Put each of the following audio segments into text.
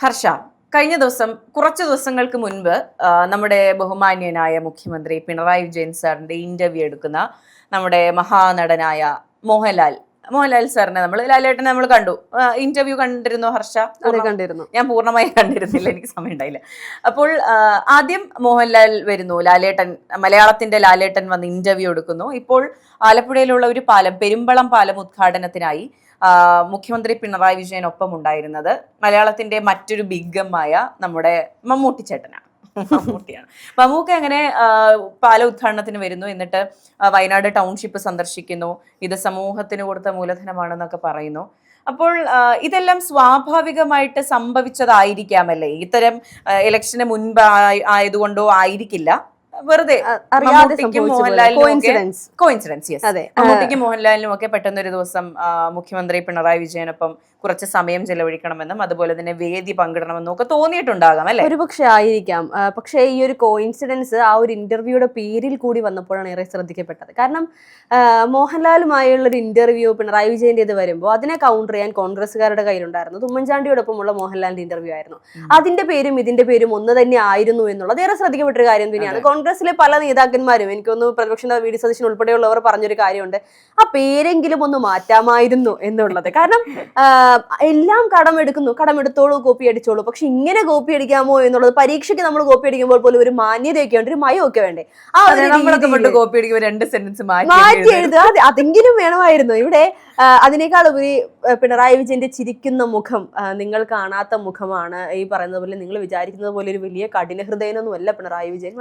ഹർഷ, കഴിഞ്ഞ ദിവസം കുറച്ച് ദിവസങ്ങൾക്ക് മുൻപ് നമ്മുടെ ബഹുമാന്യനായ മുഖ്യമന്ത്രി പിണറായി വിജയൻ സാറിന്റെ ഇന്റർവ്യൂ എടുക്കുന്ന നമ്മുടെ മഹാനടനായ മോഹൻലാൽ സാറിനെ ലാലേട്ടനെ നമ്മൾ കണ്ടു. ഇന്റർവ്യൂ കണ്ടിരുന്നു ഹർഷ? കണ്ടിരുന്നു. ഞാൻ പൂർണ്ണമായി കണ്ടിരുന്നില്ല, എനിക്ക് സമയം ഉണ്ടായില്ല. അപ്പോൾ ആദ്യം മോഹൻലാൽ വരുന്നു, മലയാളത്തിന്റെ ലാലേട്ടൻ വന്ന് ഇന്റർവ്യൂ എടുക്കുന്നു. ഇപ്പോൾ ആലപ്പുഴയിലുള്ള ഒരു പാലം, പെരുമ്പളം പാലം ഉദ്ഘാടനത്തിനായി മുഖ്യമന്ത്രി പിണറായി വിജയനൊപ്പം ഉണ്ടായിരുന്നത് മലയാളത്തിന്റെ മറ്റൊരു ബിഗ്ഗമായ നമ്മുടെ മമ്മൂട്ടി ചേട്ടനാണ്. മമ്മൂക്ക അങ്ങനെ പാല ഉദ്ഘാടനത്തിന് വരുന്നു. എന്നിട്ട് വയനാട് ടൗൺഷിപ്പ് സന്ദർശിക്കുന്നു. ഇത് സമൂഹത്തിന് കൊടുത്ത മൂലധനമാണെന്നൊക്കെ പറയുന്നു. അപ്പോൾ ഇതെല്ലാം സ്വാഭാവികമായിട്ട് സംഭവിച്ചതായിരിക്കാമല്ലേ? ഇത്തരം ഇലക്ഷന് മുൻപ് ആയതുകൊണ്ടോ ആയിരിക്കില്ല, വെറുതെ മമ്മൂട്ടിക്കും മോഹൻലാലിനും ഒക്കെ പെട്ടെന്ന് ഒരു ദിവസം മുഖ്യമന്ത്രി പിണറായി വിജയനൊപ്പം കുറച്ച് സമയം ചെലവഴിക്കണമെന്നും അതുപോലെ തന്നെ വേദി പങ്കിടണമെന്നും ഒക്കെ തോന്നിയിട്ടുണ്ടാകാം അല്ലെ? ഒരുപക്ഷെ ആയിരിക്കാം. പക്ഷേ ഈ ഒരു കോയിൻസിഡൻസ് ആ ഒരു ഇന്റർവ്യൂയുടെ പേരിൽ കൂടി വന്നപ്പോഴാണ് ഏറെ ശ്രദ്ധിക്കപ്പെട്ടത്. കാരണം മോഹൻലാലുമായുള്ള ഒരു ഇന്റർവ്യൂ പിണറായി വിജയന്റേത് വരുമ്പോൾ അതിനെ കൗണ്ടർ ചെയ്യാൻ കോൺഗ്രസ്സുകാരുടെ കയ്യിലുണ്ടായിരുന്നു. ഉമ്മൻചാണ്ടിയോടൊപ്പമുള്ള മോഹൻലാലിന്റെ ഇന്റർവ്യൂ ആയിരുന്നു. അതിന്റെ പേരും ഇതിന്റെ പേരും ഒന്ന് തന്നെ ആയിരുന്നു എന്നുള്ളത് ഏറെ ശ്രദ്ധിക്കപ്പെട്ടൊരു കാര്യം തന്നെയാണ്. കോൺഗ്രസിലെ പല നേതാക്കന്മാരും, എനിക്കൊന്ന് പ്രതിപക്ഷ വി ഡി സതീശൻ ഉൾപ്പെടെയുള്ളവർ പറഞ്ഞൊരു കാര്യമുണ്ട്, ആ പേരെങ്കിലും ഒന്ന് മാറ്റാമായിരുന്നു എന്നുള്ളത്. കാരണം എല്ലാം കടമെടുത്തോളൂ, കോപ്പി അടിച്ചോളൂ. പക്ഷെ ഇങ്ങനെ കോപ്പി അടിക്കാമോ എന്നുള്ളത്, പരീക്ഷയ്ക്ക് നമ്മൾ കോപ്പി അടിക്കുമ്പോൾ പോലും ഒരു മാന്യതയൊക്കെ ഉണ്ട്, ഒരു മയമൊക്കെ വേണ്ടേ. ആ കോപ്പി അടിക്കുമ്പോൾ 2 സെന്റൻസ് മാറ്റി എഴുതുക, അതെങ്കിലും വേണമായിരുന്നു. ഇവിടെ അതിനേക്കാൾ ഉപരി പിണറായി വിജയന്റെ ചിരിക്കുന്ന മുഖം നിങ്ങൾ കാണാത്ത മുഖമാണ്. ഈ പറയുന്നത് പോലെ നിങ്ങൾ വിചാരിക്കുന്നത് പോലെ ഒരു വലിയ കഠിന ഹൃദയനൊന്നും അല്ല പിണറായി വിജയൻ.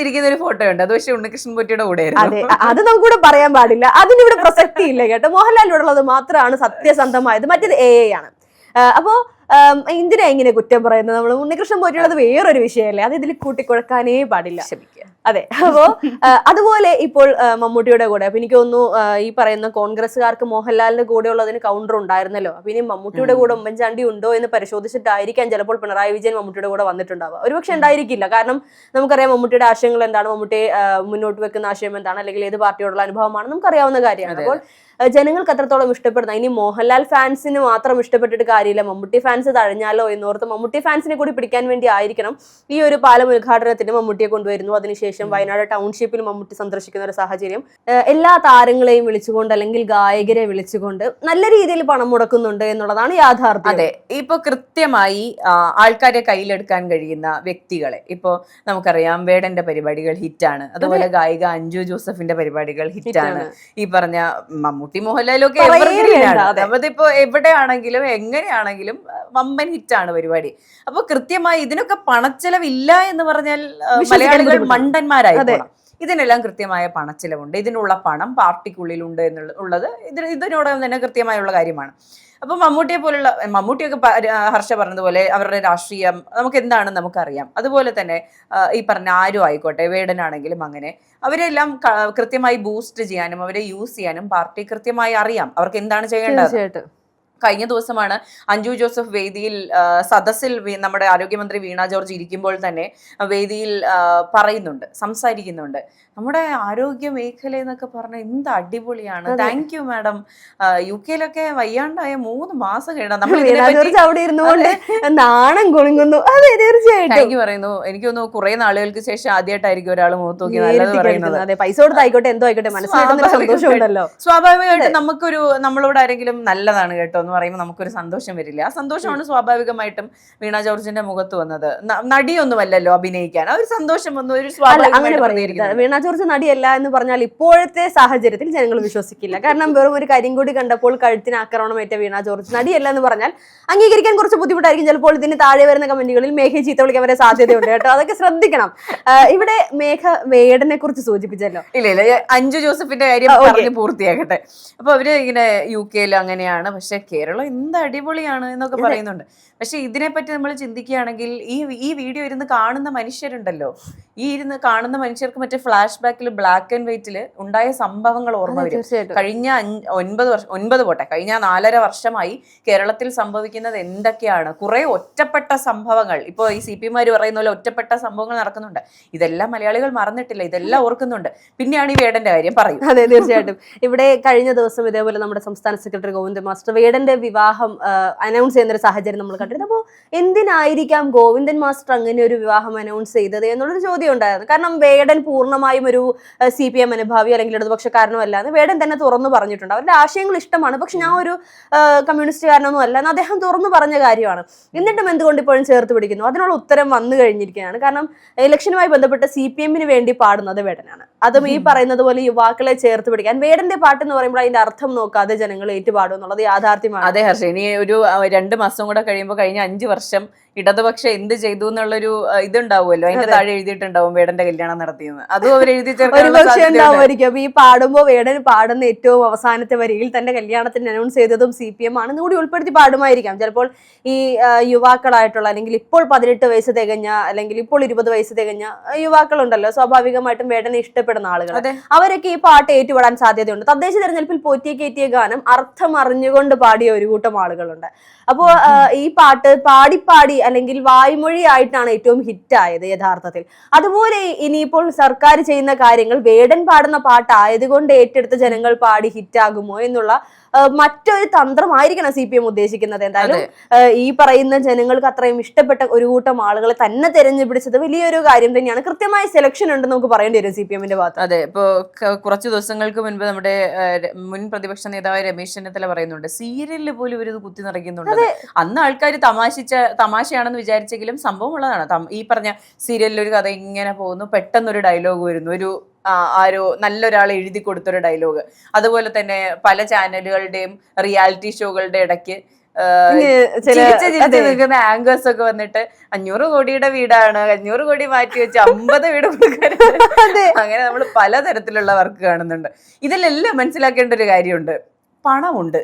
ചിരിക്കുന്ന ഒരു ഫോട്ടോ ഉണ്ട്, അത് പക്ഷേ ഉണ്ണികൃഷ്ണൻ പൊറ്റിയുടെ കൂടെ. അതെ, അത് നമുക്കിവിടെ പറയാൻ പാടില്ല, അതിനിവിടെ പ്രസക്തി ഇല്ല കേട്ടോ. മോഹൻലാലിനോടുള്ളത് മാത്രമാണ് സത്യസന്ധമായത്, മറ്റേത് AI ആണ്. അപ്പോ എന്തിനാ ഇങ്ങനെ കുറ്റം പറയുന്നത്? നമ്മൾ ഉണ്ണികൃഷ്ണൻ പോയിട്ടുള്ളത് വേറൊരു വിഷയമല്ലേ, അത് ഇതിൽ കൂട്ടിക്കുഴക്കാനേ പാടില്ല. അതെ. അപ്പോ അതുപോലെ ഇപ്പോൾ മമ്മൂട്ടിയുടെ കൂടെ, അപ്പൊ എനിക്ക് തോന്നുന്നു ഈ പറയുന്ന കോൺഗ്രസ്സുകാർക്ക് മോഹൻലാലിന്റെ കൂടെ ഉള്ളതിന് കൗണ്ടർ ഉണ്ടായിരുന്നല്ലോ. അപ്പൊ ഇനി മമ്മൂട്ടിയുടെ കൂടെ ഉമ്മൻചാണ്ടി ഉണ്ടോ എന്ന് പരിശോധിച്ചിട്ടായിരിക്കാം ചിലപ്പോൾ പിണറായി വിജയൻ മമ്മൂട്ടിയുടെ കൂടെ വന്നിട്ടുണ്ടാവുക. ഒരുപക്ഷെ ഉണ്ടായിരിക്കില്ല. കാരണം നമുക്കറിയാം മമ്മൂട്ടിയുടെ ആശയങ്ങൾ എന്താണ്, മമ്മൂട്ടി മുന്നോട്ട് വെക്കുന്ന ആശയം എന്താണ്, അല്ലെങ്കിൽ ഏത് പാർട്ടിയോടുള്ള അനുഭവമാണ് നമുക്കറിയാവുന്ന കാര്യമാണ്. അപ്പോൾ ജനങ്ങൾക്ക് അത്രത്തോളം ഇഷ്ടപ്പെടുന്ന, ഇനി മോഹൻലാൽ ഫാൻസിന് മാത്രം ഇഷ്ടപ്പെട്ടിട്ട് കാര്യമില്ല, മമ്മൂട്ടി ഫാൻസ് തഴഞ്ഞാലോ എന്നോർത്ത് മമ്മൂട്ടി ഫാൻസിനെ കൂടി പിടിക്കാൻ വേണ്ടി ആയിരിക്കണം ഈ ഒരു പാലം ഉദ്ഘാടനത്തിന് മമ്മൂട്ടിയെ കൊണ്ടുവരുന്നു. അതിനുശേഷം വയനാട് ടൗൺഷിപ്പിൽ മമ്മൂട്ടി സന്ദർശിക്കുന്ന ഒരു സാഹചര്യം, എല്ലാ താരങ്ങളെയും വിളിച്ചുകൊണ്ട് അല്ലെങ്കിൽ ഗായകരെ വിളിച്ചുകൊണ്ട് നല്ല രീതിയിൽ പണം മുടക്കുന്നുണ്ട് എന്നുള്ളതാണ് യാഥാർത്ഥ്യം. അതെ, ഇപ്പൊ കൃത്യമായി ആൾക്കാരെ കയ്യിലെടുക്കാൻ കഴിയുന്ന വ്യക്തികളെ, ഇപ്പോ നമുക്കറിയാം വേടന്റെ പരിപാടികൾ ഹിറ്റാണ്, അതുപോലെ ഗായിക അഞ്ജു ജോസഫിന്റെ പരിപാടികൾ ഹിറ്റാണ്, ഈ പറഞ്ഞ മമ്മൂട്ടി മോഹൻലാലൊക്കെ അതിപ്പോ എവിടെയാണെങ്കിലും എങ്ങനെയാണെങ്കിലും വമ്പൻ ഹിറ്റാണ് പരിപാടി. അപ്പൊ കൃത്യമായി ഇതിനൊക്കെ പണച്ചെലവില്ല എന്ന് പറഞ്ഞാൽ മലയാളികൾ മണ്ടന്മാരായിരിക്കണം. ഇതിനെല്ലാം കൃത്യമായ പണച്ചെലവുണ്ട്, ഇതിനുള്ള പണം പാർട്ടിക്കുള്ളിലുണ്ട് എന്നുള്ളത് ഇതിനോടൊപ്പം തന്നെ കൃത്യമായുള്ള കാര്യമാണ്. അപ്പൊ മമ്മൂട്ടിയൊക്കെ ഹർഷ പറഞ്ഞതുപോലെ അവരുടെ രാഷ്ട്രീയം നമുക്ക് എന്താണെന്ന് നമുക്കറിയാം. അതുപോലെ തന്നെ ഈ പറഞ്ഞ ആരും ആയിക്കോട്ടെ, വേടനാണെങ്കിലും അങ്ങനെ അവരെല്ലാം കൃത്യമായി ബൂസ്റ്റ് ചെയ്യാനും അവരെ യൂസ് ചെയ്യാനും പാർട്ടി കൃത്യമായി അറിയാം അവർക്ക് എന്താണ് ചെയ്യേണ്ടത്. കഴിഞ്ഞ ദിവസമാണ് അഞ്ജു ജോസഫ് വേദിയിൽ സദസ്സിൽ നമ്മുടെ ആരോഗ്യമന്ത്രി വീണ ജോർജ് ഇരിക്കുമ്പോൾ തന്നെ വേദിയിൽ സംസാരിക്കുന്നുണ്ട്, നമ്മുടെ ആരോഗ്യ മേഖല എന്നൊക്കെ പറഞ്ഞാൽ എന്ത് അടിപൊളിയാണ്, താങ്ക് യു മാഡം, UK-ലൊക്കെ വയ്യാണ്ടായ 3 മാസം കഴിഞ്ഞാൽ നാണം കുളുങ്ങുന്നു. താങ്ക് യു പറയുന്നു. എനിക്ക് തോന്നുന്നു കുറെ നാളുകൾക്ക് ശേഷം ആദ്യമായിട്ടായിരിക്കും ഒരാൾ മുഖത്ത് നോക്കി നല്ലത് പറയുന്നത്. പൈസ കൊടുത്തായിക്കോട്ടെ, എന്തോ ആയിക്കോട്ടെ, മനസ്സിലായിട്ടുണ്ടല്ലോ. സ്വാഭാവികമായിട്ട് നമ്മളോട് ആരെങ്കിലും നല്ലതാണ് കേട്ടോ എന്ന് പറയുമ്പോൾ നമുക്കൊരു സന്തോഷം വരില്ല. ആ സന്തോഷമാണ് സ്വാഭാവികമായിട്ടും വീണ ജോർജിന്റെ മുഖത്ത് വന്നത്. നടിയൊന്നുമല്ലല്ലോ അഭിനയിക്കാൻ, ആ ഒരു സന്തോഷം വന്നു, ഒരു സ്വാഭാവികമായിട്ട്. വീണ ജോർജ് നടിയല്ല എന്ന് പറഞ്ഞാൽ ഇപ്പോഴത്തെ സാഹചര്യത്തിൽ ജനങ്ങൾ വിശ്വസിക്കില്ല. കാരണം വെറും ഒരു കരിങ്കൊടി കണ്ടപ്പോൾ കഴുത്തിന് ആക്രമണമേറ്റ വീണ ജോർജ് നടിയല്ല എന്ന് പറഞ്ഞാൽ അംഗീകരിക്കാൻ കുറച്ച് ബുദ്ധിമുട്ടായിരിക്കും. ചിലപ്പോൾ ഇതിന് താഴെ വരുന്ന കമന്റുകളിൽ മേഘയെ ചീത്ത വിളിക്കാൻ വരെ സാധ്യതയുണ്ട് കേട്ടോ, അതൊക്കെ ശ്രദ്ധിക്കണം. ഇവിടെ മേഘ വേടനെ കുറിച്ച് സൂചിപ്പിച്ചല്ലോ. ഇല്ല, അഞ്ജു ജോസഫിന്റെ കാര്യം പറഞ്ഞ് പൂർത്തിയാക്കട്ടെ. അപ്പൊ അവര് ഇങ്ങനെ UK-ൽ അങ്ങനെയാണ്, പക്ഷെ കേരളം എന്ത് അടിപൊളിയാണ് എന്നൊക്കെ പറയുന്നുണ്ട്. പക്ഷെ ഇതിനെപ്പറ്റി നമ്മൾ ചിന്തിക്കുകയാണെങ്കിൽ ഈ വീഡിയോ ഇരുന്ന് കാണുന്ന മനുഷ്യരുണ്ടല്ലോ, കാണുന്ന മനുഷ്യർക്ക് മറ്റേ ഫ്ലാഷ് ബാക്കിൽ ബ്ലാക്ക് ആൻഡ് വൈറ്റിൽ ഉണ്ടായ സംഭവങ്ങൾ ഓർമ്മ വരും. കഴിഞ്ഞ 4.5 വർഷമായി കേരളത്തിൽ സംഭവിക്കുന്നത് എന്തൊക്കെയാണ്, കുറെ ഒറ്റപ്പെട്ട സംഭവങ്ങൾ. ഇപ്പൊ ഈ CP-മാര് പറയുന്ന പോലെ ഒറ്റപ്പെട്ട സംഭവങ്ങൾ നടക്കുന്നുണ്ട്. ഇതെല്ലാം മലയാളികൾ മറന്നിട്ടില്ല, ഇതെല്ലാം ഓർക്കുന്നുണ്ട്. പിന്നെയാണ് ഈ വേടന്റെ കാര്യം പറയും. അതെ, തീർച്ചയായിട്ടും. ഇവിടെ കഴിഞ്ഞ ദിവസം ഇതേപോലെ നമ്മുടെ സംസ്ഥാന സെക്രട്ടറി ഗോവിന്ദ മാസ്റ്റർ വേടന്റെ ഇതുപോലെ വിവാഹം അനൗൺസ് ചെയ്യുന്ന ഒരു സാഹചര്യം നമ്മൾ കണ്ടിരുന്നു. അപ്പോൾ എന്തിനായിരിക്കാം ഗോവിന്ദൻ മാസ്റ്റർ അങ്ങനെ ഒരു വിവാഹം അനൗൺസ് ചെയ്തത് എന്നുള്ളൊരു ചോദ്യം ഉണ്ടായിരുന്നു. കാരണം വേടൻ പൂർണ്ണമായും ഒരു CPM അനുഭാവി അല്ലെങ്കിൽ ഇടതുപക്ഷക്കാരനോ അല്ലാന്ന് വേടൻ തന്നെ തുറന്നു പറഞ്ഞിട്ടുണ്ട്. അവരുടെ ആശയങ്ങൾ ഇഷ്ടമാണ്, പക്ഷെ ഞാൻ ഒരു കമ്മ്യൂണിസ്റ്റുകാരനൊന്നും അല്ല എന്ന് അദ്ദേഹം തുറന്നു പറഞ്ഞ കാര്യമാണ്. എന്നിട്ടും എന്തുകൊണ്ട് ഇപ്പോഴും ചേർത്ത് പിടിക്കുന്നു? അതിനുള്ള ഉത്തരം വന്നു കഴിഞ്ഞിരിക്കുകയാണ്. കാരണം ഇലക്ഷനുമായി ബന്ധപ്പെട്ട് CPM-ന് വേണ്ടി പാടുന്നത് വേടനാണ്. അതും ഈ പറയുന്നത് പോലെ യുവാക്കളെ ചേർത്ത് പിടിക്കാൻ വേടന്റെ പാട്ട് എന്ന് പറയുമ്പോൾ അതിന്റെ അർത്ഥം നോക്കാതെ ജനങ്ങൾ ഏറ്റുപാടും എന്നുള്ളത് യാഥാർത്ഥ്യമാണ്. അതെ ഹർഷ, ഇനി ഒരു 2 മാസം കൂടെ കഴിയുമ്പോൾ കഴിഞ്ഞ 5 വർഷം ഇടതുപക്ഷം എന്ത് ചെയ്തു എന്നുള്ളൊരു ഇതുണ്ടാവുമല്ലോ, അതിന്റെ താഴെ എഴുതിയിട്ടുണ്ടാവും വേടന്റെ കല്യാണം നടത്തിയെന്ന്. അതും അവർ എഴുതി ചേർക്കായിരിക്കും. ഈ പാടുമ്പോൾ വേടൻ പാടുന്ന ഏറ്റവും അവസാനത്തെ വരിയിൽ തന്റെ കല്യാണത്തിന് അനൗൺസ് ചെയ്തതും CPM ആണെന്ന് കൂടി ഉൾപ്പെടുത്തി പാടുമായിരിക്കാം. ചിലപ്പോൾ ഈ യുവാക്കളായിട്ടുള്ള അല്ലെങ്കിൽ ഇപ്പോൾ 18 വയസ്സ് തികഞ്ഞ അല്ലെങ്കിൽ ഇപ്പോൾ 20 വയസ്സ് തികഞ്ഞ യുവാക്കളുണ്ടല്ലോ, സ്വാഭാവികമായിട്ടും വേടനെ ഇഷ്ടപ്പെടുന്ന ആളുകൾ, അവരൊക്കെ ഈ പാട്ട് ഏറ്റുപാടാൻ സാധ്യതയുണ്ട്. തദ്ദേശ തെരഞ്ഞെടുപ്പിൽ പോറ്റിയേക്കേറ്റിയ ഗാനം അർത്ഥം അറിഞ്ഞുകൊണ്ട് പാടിയ ഒരു കൂട്ടം ആളുകളുണ്ട്. അപ്പോ ഈ പാട്ട് പാടി അല്ലെങ്കിൽ വായ്മൊഴി ആയിട്ടാണ് ഏറ്റവും ഹിറ്റ് ആയത് യഥാർത്ഥത്തിൽ. അതുപോലെ ഇനിയിപ്പോൾ സർക്കാർ ചെയ്യുന്ന കാര്യങ്ങൾ വേടൻ പാടുന്ന പാട്ടായതുകൊണ്ട് ഏറ്റെടുത്ത ജനങ്ങൾ പാടി ഹിറ്റാകുമോ എന്നുള്ള മറ്റൊരു തന്ത്രമായിരിക്കണം CPM ഉദ്ദേശിക്കുന്നത്. എന്തായാലും ഈ പറയുന്ന ജനങ്ങൾക്ക് അത്രയും ഇഷ്ടപ്പെട്ട ഒരു കൂട്ടം ആളുകളെ തന്നെ തെരഞ്ഞെടുപ്പിച്ചത് വലിയൊരു കാര്യം തന്നെയാണ്. കൃത്യമായ സെലക്ഷൻ ഉണ്ടെന്ന് നമുക്ക് പറയേണ്ടി വരും CPM-ന്റെ ഭാഗത്ത്. അതെ, ഇപ്പോ കുറച്ച് ദിവസങ്ങൾക്ക് മുൻപ് നമ്മുടെ മുൻ പ്രതിപക്ഷ നേതാവായ രമേശ് ചെന്നിത്തല പറയുന്നുണ്ട്, സീരിയലിൽ പോലും ഇവരിത് കുത്തി നിറയ്ക്കുന്നുണ്ട്. അന്ന് ആൾക്കാർ തമാശയാണെന്ന് വിചാരിച്ചെങ്കിലും സംഭവം ഉള്ളതാണ്. ഈ പറഞ്ഞ സീരിയലിൽ ഒരു കഥ ഇങ്ങനെ പോകുന്നു, പെട്ടെന്നൊരു ഡയലോഗ് വരുന്നു, ഒരു ആരോ നല്ലൊരാൾ എഴുതി കൊടുത്തൊരു ഡയലോഗ്. അതുപോലെ തന്നെ പല ചാനലുകളുടെയും റിയാലിറ്റി ഷോകളുടെ ഇടയ്ക്ക് നിൽക്കുന്ന ആങ്കേഴ്സ് ഒക്കെ വന്നിട്ട് 500 കോടിയുടെ വീടാണ്, 500 കോടി മാറ്റി വെച്ച് 50 വീട് കൊടുക്കാറുണ്ട്. അങ്ങനെ നമ്മൾ പലതരത്തിലുള്ള വർക്ക് കാണുന്നുണ്ട്. ഇതിലെല്ലാം മനസ്സിലാക്കേണ്ട ഒരു കാര്യമുണ്ട്, പണമുണ്ട്.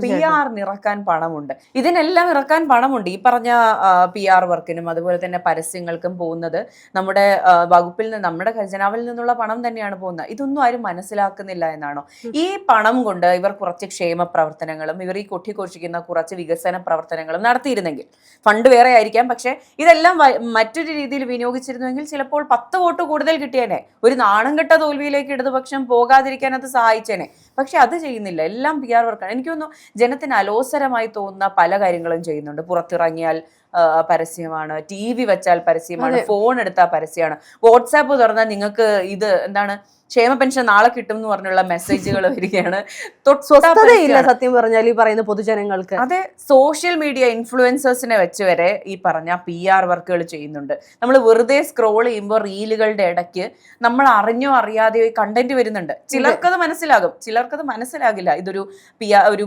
PR ഇറക്കാൻ പണമുണ്ട്, ഇതിനെല്ലാം ഇറക്കാൻ പണമുണ്ട്. ഈ പറഞ്ഞ PR വർക്കിനും അതുപോലെ തന്നെ പരസ്യങ്ങൾക്കും പോകുന്നത് നമ്മുടെ വകുപ്പിൽ നിന്ന്, നമ്മുടെ ഖജനാവിൽ നിന്നുള്ള പണം തന്നെയാണ് പോകുന്നത്. ഇതൊന്നും ആരും മനസ്സിലാക്കുന്നില്ല എന്നാണോ? ഈ പണം കൊണ്ട് ഇവർ കുറച്ച് ക്ഷേമ പ്രവർത്തനങ്ങളും ഇവർ ഈ കൊട്ടിഘോഷിക്കുന്ന കുറച്ച് വികസന പ്രവർത്തനങ്ങളും നടത്തിയിരുന്നെങ്കിൽ, ഫണ്ട് വേറെ ആയിരിക്കാം, പക്ഷെ ഇതെല്ലാം മറ്റൊരു രീതിയിൽ വിനിയോഗിച്ചിരുന്നുവെങ്കിൽ ചിലപ്പോൾ 10 വോട്ട് കൂടുതൽ കിട്ടിയേനെ. ഒരു നാണം കെട്ട തോൽവിയിലേക്ക് ഇടതുപക്ഷം പോകാതിരിക്കാൻ അത് സഹായിച്ചേനെ. പക്ഷെ അത് ചെയ്യുന്നില്ല, എല്ലാം PR വർക്കാണ്. എനിക്ക് തോന്നുന്നു ജനത്തിന് അലോസരമായി തോന്നുന്ന പല കാര്യങ്ങളും ചെയ്യുന്നുണ്ട്. പുറത്തിറങ്ങിയാൽ പരസ്യമാണ്, TV വെച്ചാൽ പരസ്യമാണ്, ഫോൺ എടുത്താൽ പരസ്യമാണ്, വാട്സാപ്പ് തുറന്നാൽ നിങ്ങൾക്ക് ഇത് എന്താണ് ക്ഷേമ പെൻഷൻ നാളെ കിട്ടും എന്ന് പറഞ്ഞുള്ള മെസ്സേജുകൾ വരികയാണ്. സ്വസ്ഥതയില്ല സത്യം പറഞ്ഞാൽ ഈ പറയുന്ന പൊതുജനങ്ങൾക്ക്. അതെ, സോഷ്യൽ മീഡിയ ഇൻഫ്ലുവൻസേഴ്സിനെ വെച്ച് വരെ ഈ പറഞ്ഞ PR വർക്കുകൾ ചെയ്യുന്നുണ്ട്. നമ്മൾ വെറുതെ സ്ക്രോൾ ചെയ്യുമ്പോൾ റീലുകളുടെ ഇടയ്ക്ക് നമ്മൾ അറിഞ്ഞോ അറിയാതെയോ കണ്ടന്റ് വരുന്നുണ്ട്. ചിലർക്കത് മനസ്സിലാകും, ചിലർക്കത് മനസ്സിലാകില്ല. ഇതൊരു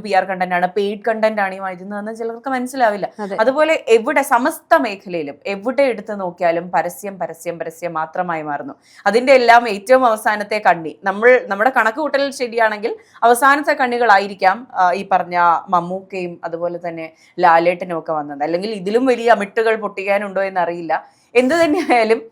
PR കണ്ടന്റ് ആണ്, പെയ്ഡ് കണ്ടന്റ് ആണ് ഈ വരുന്നതെന്ന് ചിലർക്ക് മനസ്സിലാവില്ല. അതുപോലെ എവിടെ സമസ്ത മേഖലയിലും എവിടെ എടുത്ത് നോക്കിയാലും പരസ്യം മാത്രമായി മാറുന്നു. അതിന്റെ എല്ലാം ഏറ്റവും അവസാനത്തെ കണ്ണി, നമ്മുടെ കണക്ക് കൂട്ടൽ ശരിയാണെങ്കിൽ അവസാനത്തെ കണ്ണികളായിരിക്കാം ഈ പറഞ്ഞ മമ്മൂക്കയും അതുപോലെ തന്നെ ലാലേട്ടനും ഒക്കെ വന്നത്. അല്ലെങ്കിൽ ഇതിലും വലിയ അമിട്ടുകൾ പൊട്ടിക്കാനുണ്ടോ എന്നറിയില്ല. എന്തു തന്നെയായാലും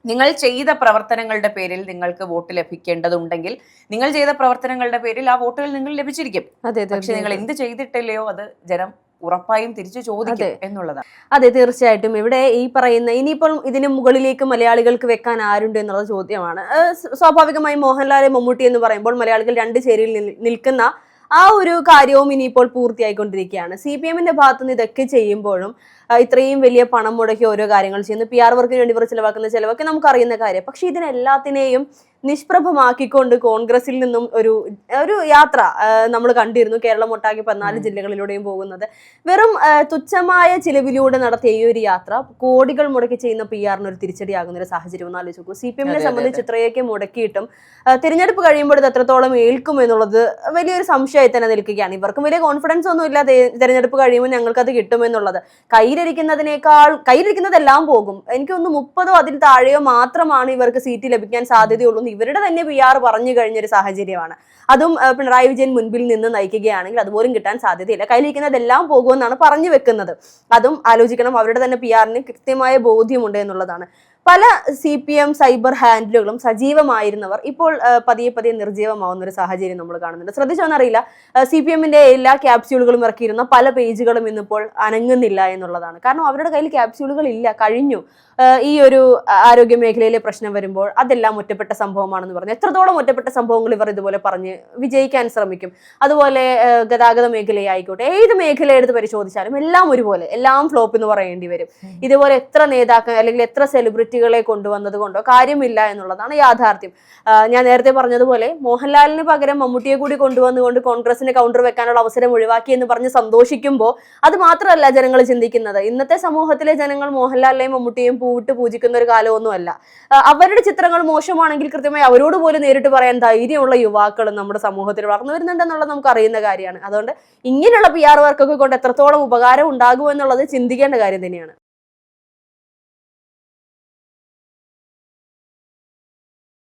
നിങ്ങൾ ചെയ്ത പ്രവർത്തനങ്ങളുടെ പേരിൽ നിങ്ങൾക്ക് വോട്ട് ലഭിക്കേണ്ടതുണ്ടെങ്കിൽ നിങ്ങൾ ചെയ്ത പ്രവർത്തനങ്ങളുടെ പേരിൽ ആ വോട്ടുകൾ നിങ്ങൾ ലഭിച്ചിരിക്കും. പക്ഷെ നിങ്ങൾ എന്ത് ചെയ്തിട്ടില്ലയോ അത് ജനം ഉറപ്പായും തിരിച്ചു ചോദിക്കും എന്നുള്ളതാണ്. അതെ, തീർച്ചയായിട്ടും. ഇവിടെ ഈ പറയുന്ന ഇനിയിപ്പോൾ ഇതിന് മുകളിലേക്ക് മലയാളികൾക്ക് വെക്കാൻ ആരുണ്ട് എന്നുള്ള ചോദ്യമാണ്. സ്വാഭാവികമായും മോഹൻലാൽ, മമ്മൂട്ടി എന്ന് പറയുമ്പോൾ മലയാളികൾ 2 ചേരിയിൽ നിൽക്കുന്ന ആ ഒരു കാര്യവും ഇനിയിപ്പോൾ പൂർത്തിയായിക്കൊണ്ടിരിക്കുകയാണ്. CPM-ന്റെ ഭാഗത്തുനിന്ന് ഇതൊക്കെ ചെയ്യുമ്പോഴും ഇത്രയും വലിയ പണം മുടക്കി ഓരോ കാര്യങ്ങൾ ചെയ്യുന്നു. PR വർക്കിന് വേണ്ടി ഇവർ ചിലവാക്കുന്ന ചിലവൊക്കെ നമുക്കറിയുന്ന കാര്യം. പക്ഷെ ഇതിനെല്ലാത്തിനെയും നിഷ്പ്രഭമാക്കിക്കൊണ്ട് കോൺഗ്രസിൽ നിന്നും ഒരു യാത്ര നമ്മൾ കണ്ടിരുന്നു. കേരളം ഒട്ടാകെ 14 ജില്ലകളിലൂടെയും പോകുന്നത്. വെറും തുച്ഛമായ ചിലവിലൂടെ നടത്തിയ ഈ ഒരു യാത്ര കോടികൾ മുടക്കി ചെയ്യുന്ന PR-ന് ഒരു തിരിച്ചടിയാകുന്ന ഒരു സാഹചര്യം ഒന്ന് ആലോചിച്ച് നോക്കൂ. CPM-നെ സംബന്ധിച്ച് ഇത്രയൊക്കെ മുടക്കിയിട്ടും തിരഞ്ഞെടുപ്പ് കഴിയുമ്പോൾ ഇത് എത്രത്തോളം ഏൽക്കും എന്നുള്ളത് വലിയൊരു സംശയമായി തന്നെ നിൽക്കുകയാണ്. ഇവർക്കും വലിയ കോൺഫിഡൻസ് ഒന്നും ഇല്ല തിരഞ്ഞെടുപ്പ് കഴിയുമ്പോൾ ഞങ്ങൾക്കത് കിട്ടുമെന്നുള്ളത്. കയ്യിലിരിക്കുന്നതെല്ലാം പോകും. എനിക്കൊന്ന് 30-ഓ അതിൽ താഴെയോ മാത്രമാണ് ഇവർക്ക് സീറ്റ് ലഭിക്കാൻ സാധ്യതയുള്ളൂ. ഇവരുടെ തന്നെ PR പറഞ്ഞു കഴിഞ്ഞൊരു സാഹചര്യമാണ്. അതും പിണറായി വിജയൻ മുൻപിൽ നിന്ന് നയിക്കുകയാണെങ്കിൽ അതുപോലും കിട്ടാൻ സാധ്യതയില്ല. കയ്യിലിരിക്കുന്നതെല്ലാം പോകുമെന്നാണ് പറഞ്ഞു വെക്കുന്നത്. അതും ആലോചിക്കണം. അവരുടെ തന്നെ PR-ന് കൃത്യമായ ബോധ്യമുണ്ട് എന്നുള്ളതാണ്. പല CPM സൈബർ ഹാൻഡിലുകളും സജീവമായിരുന്നവർ ഇപ്പോൾ പതിയെ പതിയെ നിർജ്ജീവമാവുന്ന ഒരു സാഹചര്യം നമ്മൾ കാണുന്നുണ്ട്. ശ്രദ്ധിച്ചോന്നറിയില്ല, CPMന്റെ എല്ലാ ക്യാപ്സ്യൂളുകളും ഇറക്കിയിരുന്ന പല പേജുകളും ഇന്നിപ്പോൾ അനങ്ങുന്നില്ല എന്നുള്ളതാണ്. കാരണം അവരുടെ കയ്യിൽ ക്യാപ്സ്യൂളുകൾ ഇല്ല, കഴിഞ്ഞു. ഈ ഒരു ആരോഗ്യ മേഖലയിലെ പ്രശ്നം വരുമ്പോൾ അതെല്ലാം ഒറ്റപ്പെട്ട സംഭവമാണെന്ന് പറഞ്ഞു. എത്രത്തോളം ഒറ്റപ്പെട്ട സംഭവങ്ങൾ ഇവർ ഇതുപോലെ പറഞ്ഞ് വിജയിക്കാൻ ശ്രമിക്കും. അതുപോലെ ഗതാഗത മേഖലയായിക്കോട്ടെ, ഏത് മേഖല എടുത്ത് പരിശോധിച്ചാലും എല്ലാം ഒരുപോലെ, എല്ലാം ഫ്ലോപ്പ് എന്ന് പറയേണ്ടി വരും. ഇതുപോലെ എത്ര നേതാക്കൾ അല്ലെങ്കിൽ എത്ര സെലിബ്രിറ്റികളെ കൊണ്ടുവന്നത് കൊണ്ടോ കാര്യമില്ല എന്നുള്ളതാണ് യാഥാർത്ഥ്യം. ഞാൻ നേരത്തെ പറഞ്ഞതുപോലെ മോഹൻലാലിന് പകരം മമ്മൂട്ടിയെ കൂടി കൊണ്ടുവന്നുകൊണ്ട് കോൺഗ്രസിന് കൗണ്ടർ വെക്കാനുള്ള അവസരം ഒഴിവാക്കി എന്ന് പറഞ്ഞ് സന്തോഷിക്കുമ്പോൾ അത് മാത്രമല്ല ജനങ്ങൾ ചിന്തിക്കുന്നത്. ഇന്നത്തെ സമൂഹത്തിലെ ജനങ്ങൾ മോഹൻലാലിനെയും മമ്മൂട്ടിയെയും പൂവിട്ട് പൂജിക്കുന്ന ഒരു കാലമൊന്നുമല്ല. അവരുടെ ചിത്രങ്ങൾ മോശമാണെങ്കിൽ കൃത്യമായി അവരോട് പോലും നേരിട്ട് പറയാൻ ധൈര്യമുള്ള യുവാക്കളും നമ്മുടെ സമൂഹത്തിൽ വളർന്നു വരുന്നുണ്ടെന്നുള്ളത് നമുക്ക് അറിയുന്ന കാര്യമാണ്. അതുകൊണ്ട് ഇങ്ങനെയുള്ള PR വർക്കൊക്കെ കൊണ്ട് എത്രത്തോളം ഉപകാരം ഉണ്ടാകുമെന്നുള്ളത് ചിന്തിക്കേണ്ട കാര്യം തന്നെയാണ്.